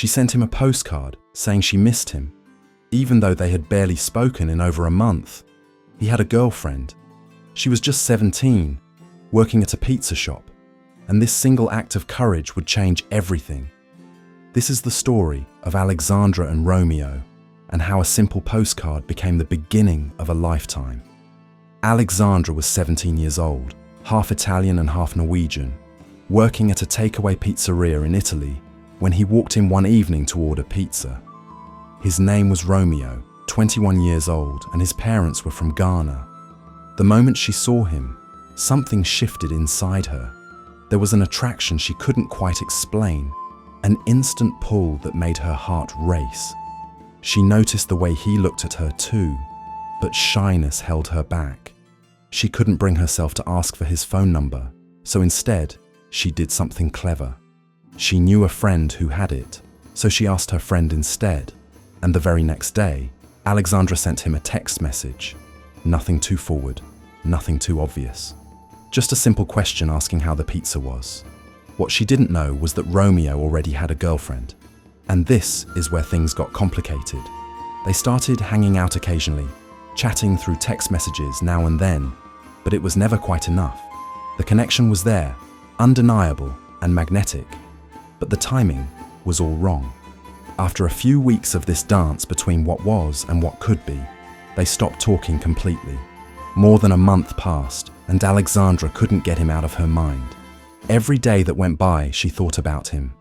She sent him a postcard saying she missed him, even though they had barely spoken in over a month. He had a girlfriend. She was just 17, working at a pizza shop, and this single act of courage would change everything. This is the story of Alexandra and Romeo, and how a simple postcard became the beginning of a lifetime. Alexandra was 17 years old, half Italian and half Norwegian, working at a takeaway pizzeria in Italy when he walked in one evening to order pizza. His name was Romeo, 21 years old, and his parents were from Ghana. The moment she saw him, something shifted inside her. There was an attraction she couldn't quite explain, an instant pull that made her heart race. She noticed the way he looked at her too, but shyness held her back. She couldn't bring herself to ask for his phone number, so instead, she did something clever. She knew a friend who had it, so she asked her friend instead. And the very next day, Alexandra sent him a text message. Nothing too forward, nothing too obvious. Just a simple question asking how the pizza was. What she didn't know was that Romeo already had a girlfriend. And this is where things got complicated. They started hanging out occasionally, chatting through text messages now and then, but it was never quite enough. The connection was there, undeniable and magnetic, but the timing was all wrong. After a few weeks of this dance between what was and what could be, they stopped talking completely. More than a month passed, and Alexandra couldn't get him out of her mind. Every day that went by, she thought about him.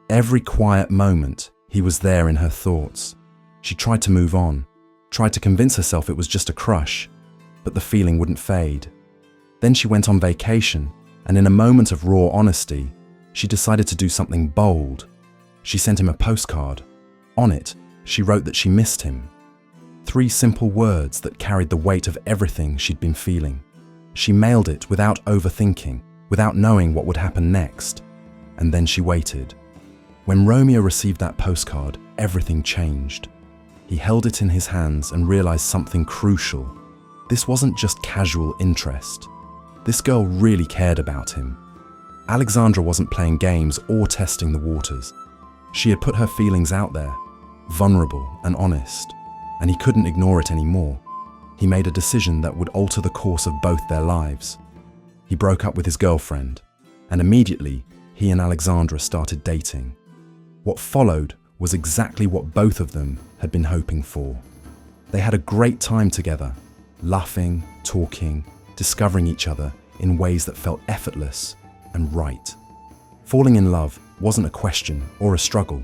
Every quiet moment, he was there in her thoughts. She tried to move on, tried to convince herself it was just a crush, but the feeling wouldn't fade. Then she went on vacation, and in a moment of raw honesty, she decided to do something bold. She sent him a postcard. On it, she wrote that she missed him. 3 simple words that carried the weight of everything she'd been feeling. She mailed it without overthinking, without knowing what would happen next. And then she waited. When Romeo received that postcard, everything changed. He held it in his hands and realized something crucial. This wasn't just casual interest. This girl really cared about him. Alexandra wasn't playing games or testing the waters. She had put her feelings out there, vulnerable and honest, and he couldn't ignore it anymore. He made a decision that would alter the course of both their lives. He broke up with his girlfriend, and immediately he and Alexandra started dating. What followed was exactly what both of them had been hoping for. They had a great time together, laughing, talking, discovering each other in ways that felt effortless and right. Falling in love wasn't a question or a struggle.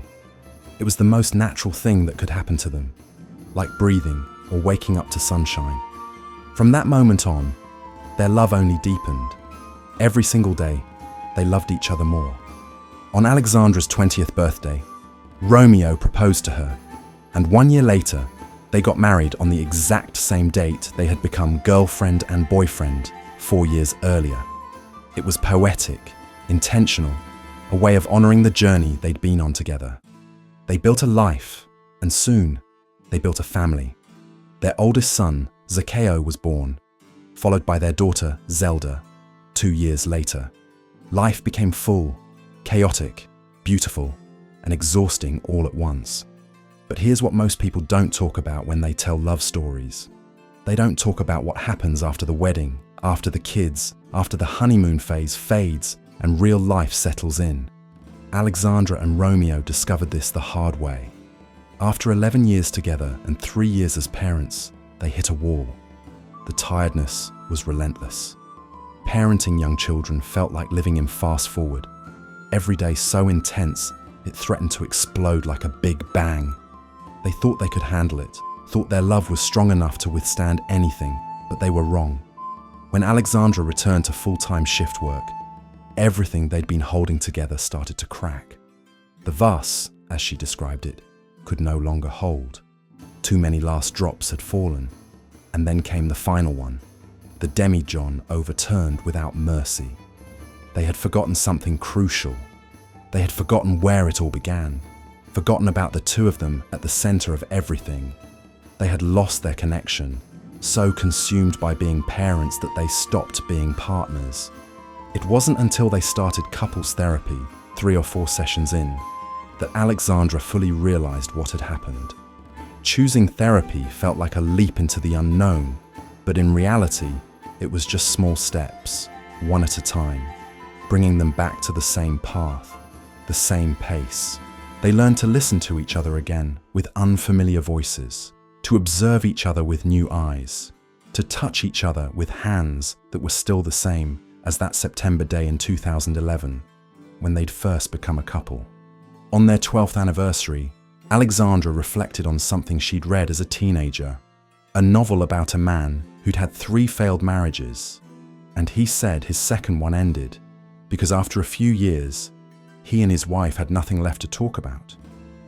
It was the most natural thing that could happen to them, like breathing or waking up to sunshine. From that moment on, their love only deepened. Every single day, they loved each other more. On Alexandra's 20th birthday, Romeo proposed to her, and 1 year later, they got married on the exact same date they had become girlfriend and boyfriend 4 years earlier. It was poetic, intentional, a way of honoring the journey they'd been on together. They built a life, and soon, they built a family. Their oldest son, Zaccheo, was born, followed by their daughter, Zelda, 2 years later. Life became full, chaotic, beautiful, and exhausting all at once. But here's what most people don't talk about when they tell love stories. They don't talk about what happens after the wedding, after the kids, after the honeymoon phase fades and real life settles in. Alexandra and Romeo discovered this the hard way. After 11 years together and 3 years as parents, they hit a wall. The tiredness was relentless. Parenting young children felt like living in fast forward. Every day so intense, it threatened to explode like a big bang. They thought they could handle it, thought their love was strong enough to withstand anything, but they were wrong. When Alexandra returned to full-time shift work, everything they'd been holding together started to crack. The vase, as she described it, could no longer hold. Too many last drops had fallen. And then came the final one. The demijohn overturned without mercy. They had forgotten something crucial. They had forgotten where it all began, forgotten about the two of them at the center of everything. They had lost their connection, so consumed by being parents that they stopped being partners. It wasn't until they started couples therapy, 3 or 4 sessions in, that Alexandra fully realized what had happened. Choosing therapy felt like a leap into the unknown, but in reality, it was just small steps, one at a time, bringing them back to the same path, the same pace. They learned to listen to each other again with unfamiliar voices, to observe each other with new eyes, to touch each other with hands that were still the same as that September day in 2011, when they'd first become a couple. On their 12th anniversary, Alexandra reflected on something she'd read as a teenager, a novel about a man who'd had 3 failed marriages, and he said his second one ended because after a few years, he and his wife had nothing left to talk about.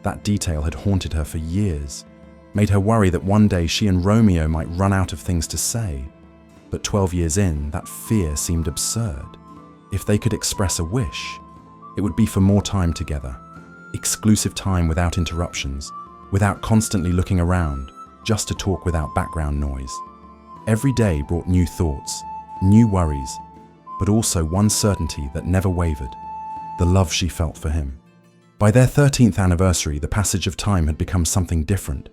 That detail had haunted her for years, made her worry that one day she and Romeo might run out of things to say. But 12 years in, that fear seemed absurd. If they could express a wish, it would be for more time together, exclusive time without interruptions, without constantly looking around, just to talk without background noise. Every day brought new thoughts, new worries, but also one certainty that never wavered: the love she felt for him. By their 13th anniversary, the passage of time had become something different.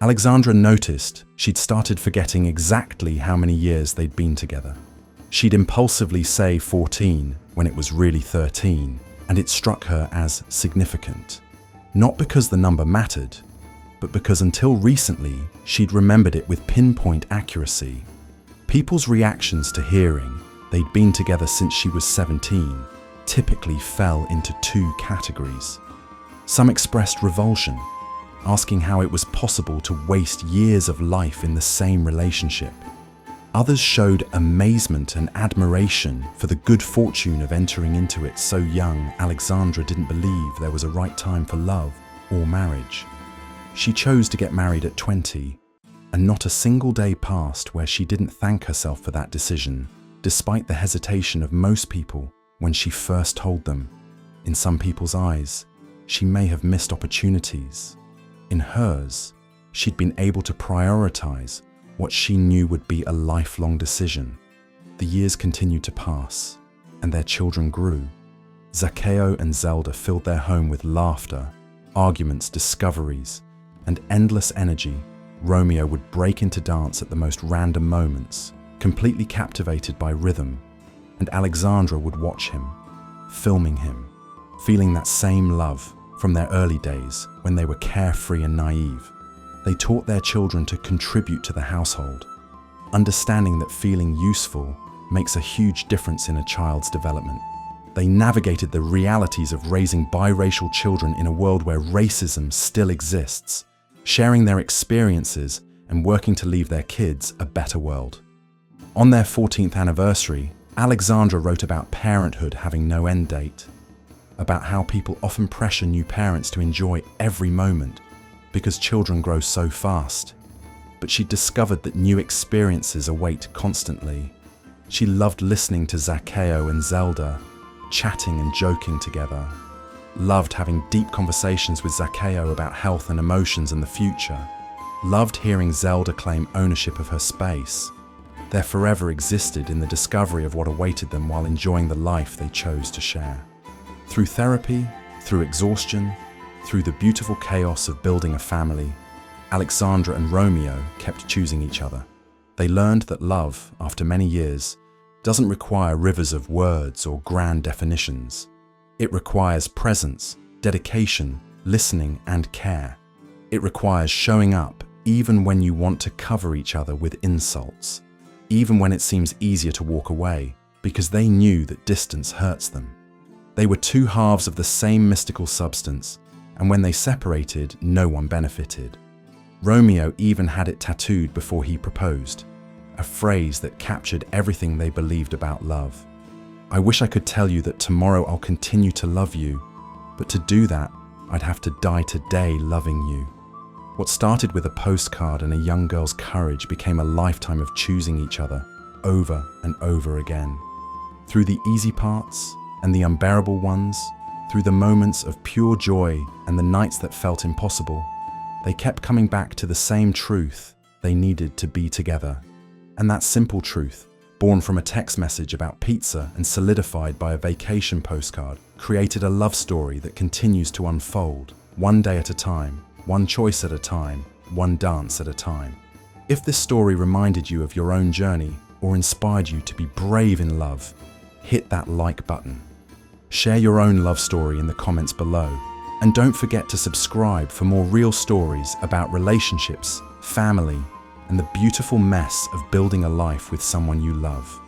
Alexandra noticed she'd started forgetting exactly how many years they'd been together. She'd impulsively say 14 when it was really 13, and it struck her as significant. Not because the number mattered, but because until recently, she'd remembered it with pinpoint accuracy. People's reactions to hearing they'd been together since she was 17 typically fell into 2 categories. Some expressed revulsion, asking how it was possible to waste years of life in the same relationship. Others showed amazement and admiration for the good fortune of entering into it so young Alexandra didn't believe there was a right time for love or marriage. She chose to get married at 20, and not a single day passed where she didn't thank herself for that decision, despite the hesitation of most people when she first told them. In some people's eyes, she may have missed opportunities. In hers, she'd been able to prioritize what she knew would be a lifelong decision. The years continued to pass, and their children grew. Zaccheo and Zelda filled their home with laughter, arguments, discoveries, and endless energy. Romeo would break into dance at the most random moments, completely captivated by rhythm, and Alexandra would watch him, filming him, feeling that same love from their early days when they were carefree and naive. They taught their children to contribute to the household, understanding that feeling useful makes a huge difference in a child's development. They navigated the realities of raising biracial children in a world where racism still exists, sharing their experiences and working to leave their kids a better world. On their 14th anniversary, Alexandra wrote about parenthood having no end date, about how people often pressure new parents to enjoy every moment because children grow so fast. But she discovered that new experiences await constantly. She loved listening to Zaccheo and Zelda, chatting and joking together. Loved having deep conversations with Zaccheo about health and emotions and the future. Loved hearing Zelda claim ownership of her space. Their forever existed in the discovery of what awaited them while enjoying the life they chose to share. Through therapy, through exhaustion, through the beautiful chaos of building a family, Alexandra and Romeo kept choosing each other. They learned that love, after many years, doesn't require rivers of words or grand definitions. It requires presence, dedication, listening, and care. It requires showing up even when you want to cover each other with insults, even when it seems easier to walk away, because they knew that distance hurts them. They were 2 halves of the same mystical substance, and when they separated, no one benefited. Romeo even had it tattooed before he proposed, a phrase that captured everything they believed about love. I wish I could tell you that tomorrow I'll continue to love you, but to do that, I'd have to die today loving you. What started with a postcard and a young girl's courage became a lifetime of choosing each other over and over again. Through the easy parts and the unbearable ones, through the moments of pure joy and the nights that felt impossible, they kept coming back to the same truth: they needed to be together. And that simple truth, born from a text message about pizza and solidified by a vacation postcard, created a love story that continues to unfold, one day at a time, one choice at a time, one dance at a time. If this story reminded you of your own journey or inspired you to be brave in love, hit that like button. Share your own love story in the comments below. And don't forget to subscribe for more real stories about relationships, family, and the beautiful mess of building a life with someone you love.